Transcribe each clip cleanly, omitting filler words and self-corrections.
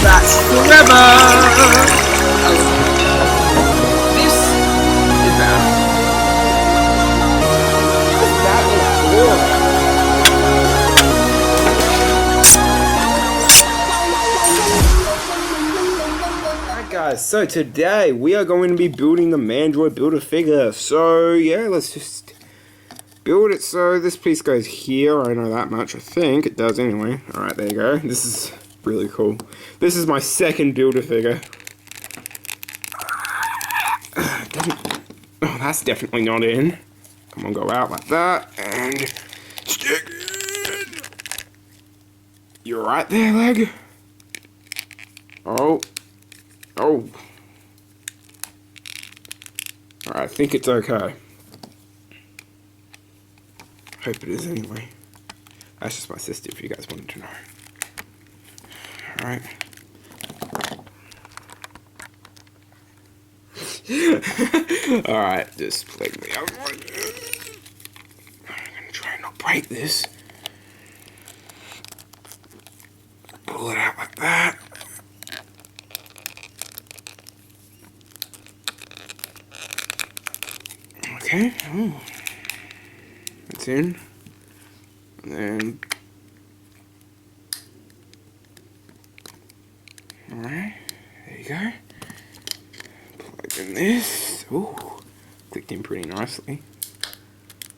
That's forever! This is better. That is boring. Alright guys, so today we are going to be building the Mandroid Build-A-Figure. So yeah, let's just build it. So this piece goes here, I know that much, I think it does anyway. Alright, there you go. This is really cool. This is my second Build-A-Figure. Oh, that's definitely not in. Come on, go out like that, and stick in. You're right there, leg. Oh. Oh. Alright, I think it's okay. Hope it is anyway. That's just my sister if you guys wanted to know. Alright. Alright, just play me out. I'm gonna try and not break this. Pull it out like that. Okay. Oh. It's in. And then. Alright. There you go. Plug in this. Ooh. Clicked in pretty nicely.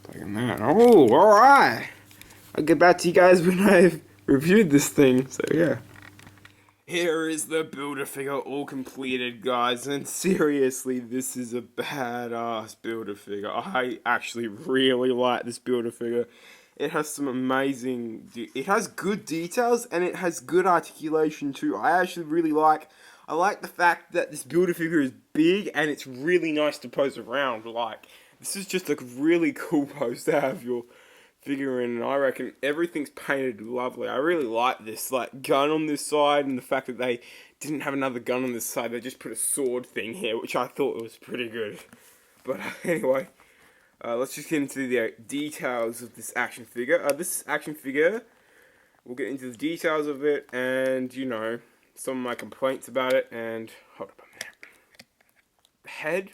Plug in that. Oh, alright. I'll get back to you guys when I've reviewed this thing. So, yeah. Here is the Build-A-Figure all completed, guys, and seriously, this is a badass Build-A-Figure. I actually really like this Build-A-Figure. It has some amazing, it has good details, and it has good articulation too. I like the fact that this Build-A-Figure is big, and it's really nice to pose around. Like, this is just a really cool pose to have your figure in, and I reckon everything's painted lovely. I really like this, like, gun on this side, and the fact that they didn't have another gun on this side. They just put a sword thing here, which I thought was pretty good. But anyway, let's just get into the details of this action figure. This action figure, we'll get into the details of it, and, you know, some of my complaints about it, and hold up a minute. The head.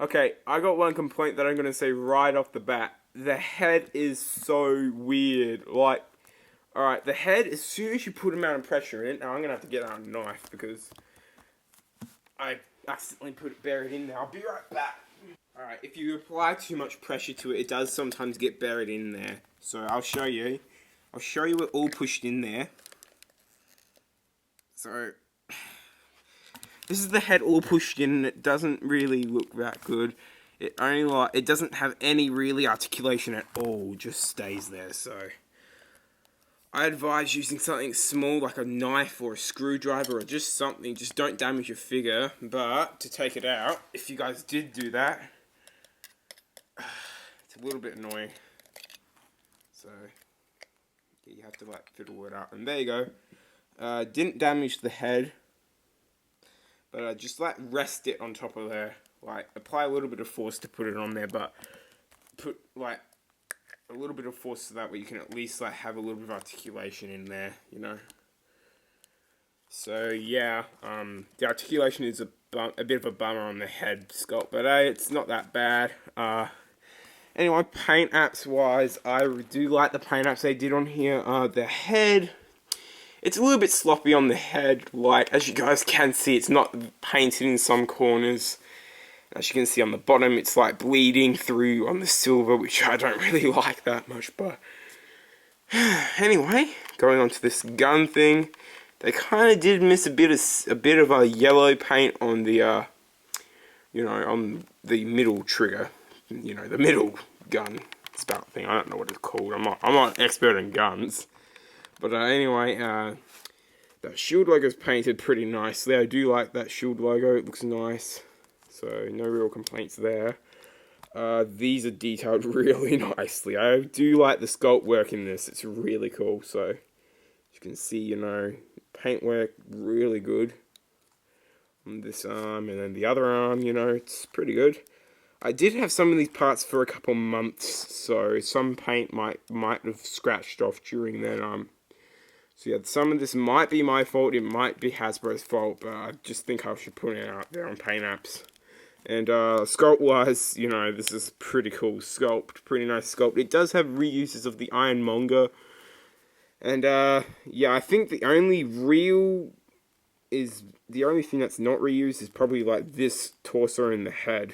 Okay, I got one complaint that I'm going to say right off the bat. The head is so weird. Like, alright, the head, as soon as you put amount of pressure in, now I'm going to have to get out a knife because I accidentally buried in there. I'll be right back. Alright, if you apply too much pressure to it, it does sometimes get buried in there. So I'll show you. I'll show you it all pushed in there. So, this is the head all pushed in, and it doesn't really look that good. It doesn't have any really articulation at all, just stays there, so I advise using something small like a knife or a screwdriver or just something, just don't damage your figure. But to take it out, if you guys did do that, it's a little bit annoying. So yeah, you have to like fiddle it out, and there you go. Didn't damage the head, but I just like rest it on top of there. Like, apply a little bit of force to put it on there, but put, like, a little bit of force so that way you can at least, like, have a little bit of articulation in there, you know? So, yeah, the articulation is a bit of a bummer on the head sculpt, but, hey, it's not that bad. Anyway, paint apps-wise, I do like the paint apps they did on here. The head, it's a little bit sloppy on the head. Like, as you guys can see, it's not painted in some corners. As you can see on the bottom, it's like bleeding through on the silver, which I don't really like that much, but anyway, going on to this gun thing, they kind of did miss a bit of a yellow paint on the, you know, on the middle trigger, you know, the middle gun spout thing. I don't know what it's called. I'm not an expert in guns, but anyway, that shield logo is painted pretty nicely. I do like that shield logo. It looks nice. So, no real complaints there. These are detailed really nicely. I do like the sculpt work in this. It's really cool. So, as you can see, you know, paintwork really good on this arm. And then the other arm, you know, it's pretty good. I did have some of these parts for a couple months. So, some paint might have scratched off during that So yeah, some of this might be my fault, it might be Hasbro's fault, but I just think I should put it out there on Paint Apps. And sculpt-wise, you know, this is pretty cool sculpt, pretty nice sculpt. It does have reuses of the ironmonger. And yeah, I think the only thing that's not reused is probably like this torso and the head.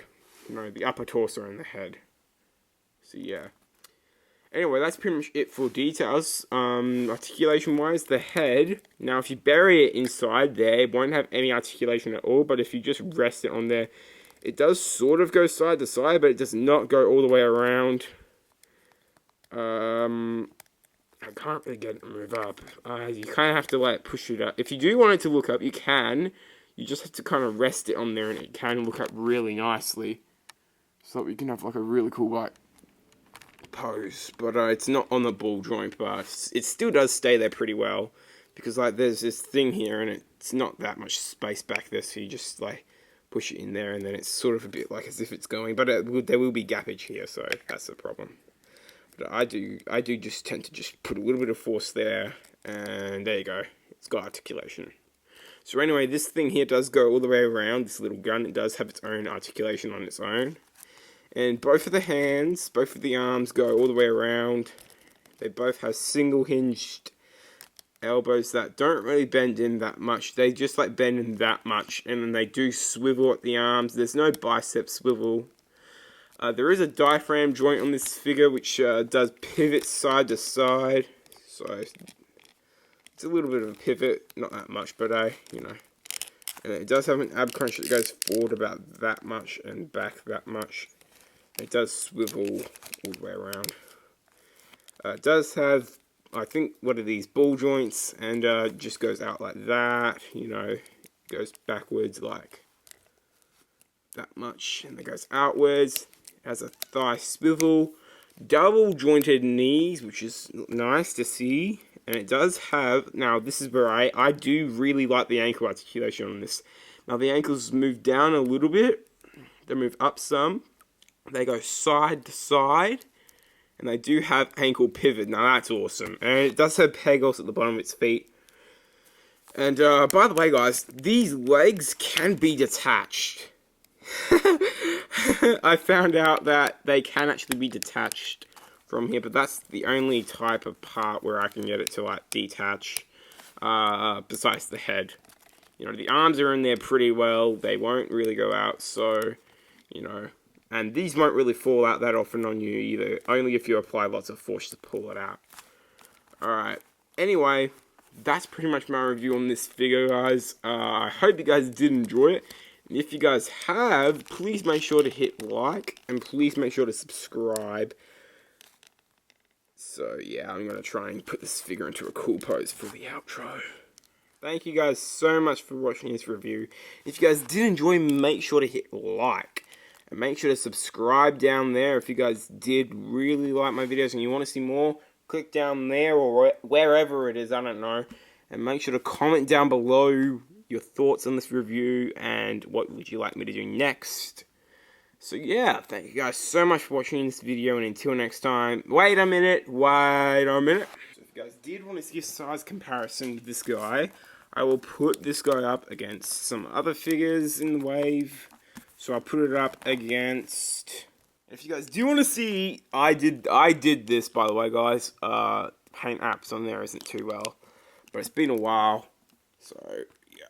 You know, the upper torso and the head. So yeah. Anyway, that's pretty much it for details. Articulation-wise, the head. Now, if you bury it inside there, it won't have any articulation at all. But if you just rest it on there, it does sort of go side to side, but it does not go all the way around. I can't really get it to move up. You kind of have to like push it up. If you do want it to look up, you can. You just have to kind of rest it on there, and it can look up really nicely. So that we can have like a really cool like pose. But it's not on the ball joint, but it still does stay there pretty well. Because like there's this thing here, and it's not that much space back there, so you just like push it in there, and then it's sort of a bit like as if it's going. But there will be gappage here, so that's the problem. But I do just tend to just put a little bit of force there, and there you go. It's got articulation. So anyway, this thing here does go all the way around, this little gun. It does have its own articulation on its own. And both of the hands, both of the arms go all the way around. They both have single hinged elbows that don't really bend in that much. They just like bend in that much, and then they do swivel at the arms. There's no bicep swivel. There is a diaphragm joint on this figure which does pivot side to side, so it's a little bit of a pivot, not that much, but you know. And it does have an ab crunch that goes forward about that much and back that much. It does swivel all the way around. It does have, I think, what are these, ball joints, and just goes out like that, you know, goes backwards like that much, and then goes outwards. Has a thigh swivel, double jointed knees, which is nice to see. And it does have, now this is where I do really like the ankle articulation on this. Now the ankles move down a little bit, they move up some, they go side to side, and they do have ankle pivot. Now that's awesome. And it does have pegals at the bottom of its feet. And by the way guys, these legs can be detached. I found out that they can actually be detached from here, but that's the only type of part where I can get it to like detach, besides the head. You know, the arms are in there pretty well, they won't really go out, so, you know, and these won't really fall out that often on you either, only if you apply lots of force to pull it out. Alright, anyway, that's pretty much my review on this figure, guys. I hope you guys did enjoy it. If you guys have, please make sure to hit like, and please make sure to subscribe. So yeah, I'm going to try and put this figure into a cool pose for the outro. Thank you guys so much for watching this review. If you guys did enjoy, make sure to hit like. And make sure to subscribe down there. If you guys did really like my videos and you want to see more, click down there or wherever it is, I don't know. And make sure to comment down below your thoughts on this review and what would you like me to do next. So yeah, thank you guys so much for watching this video, and until next time, wait a minute. So if you guys did want to see a size comparison with this guy, I will put this guy up against some other figures in the wave. So I'll put it up against, if you guys do want to see, I did this by the way guys, Paint Apps on there isn't too well, but it's been a while, so yeah.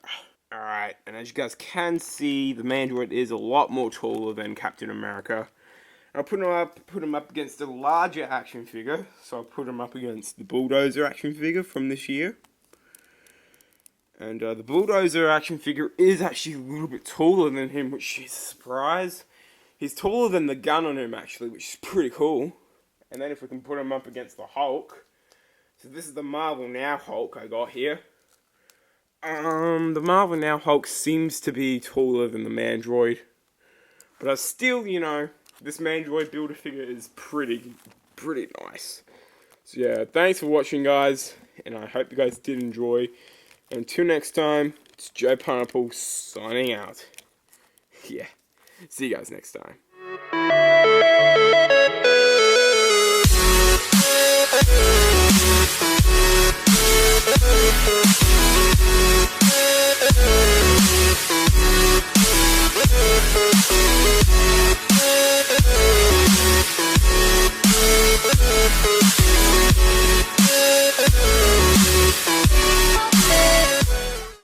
Alright, and as you guys can see, the Mandroid is a lot more taller than Captain America. I'll put him up against a larger action figure, so I'll put him up against the Bulldozer action figure from this year. And the Bulldozer action figure is actually a little bit taller than him, which is a surprise. He's taller than the gun on him actually, which is pretty cool. And then if we can put him up against the Hulk. So this is the Marvel Now Hulk I got here. The Marvel Now Hulk seems to be taller than the Mandroid. But I still, you know, this Mandroid builder figure is pretty nice. So yeah, thanks for watching guys, and I hope you guys did enjoy. Until next time, it's Joe Pineapple signing out. Yeah, see you guys next time.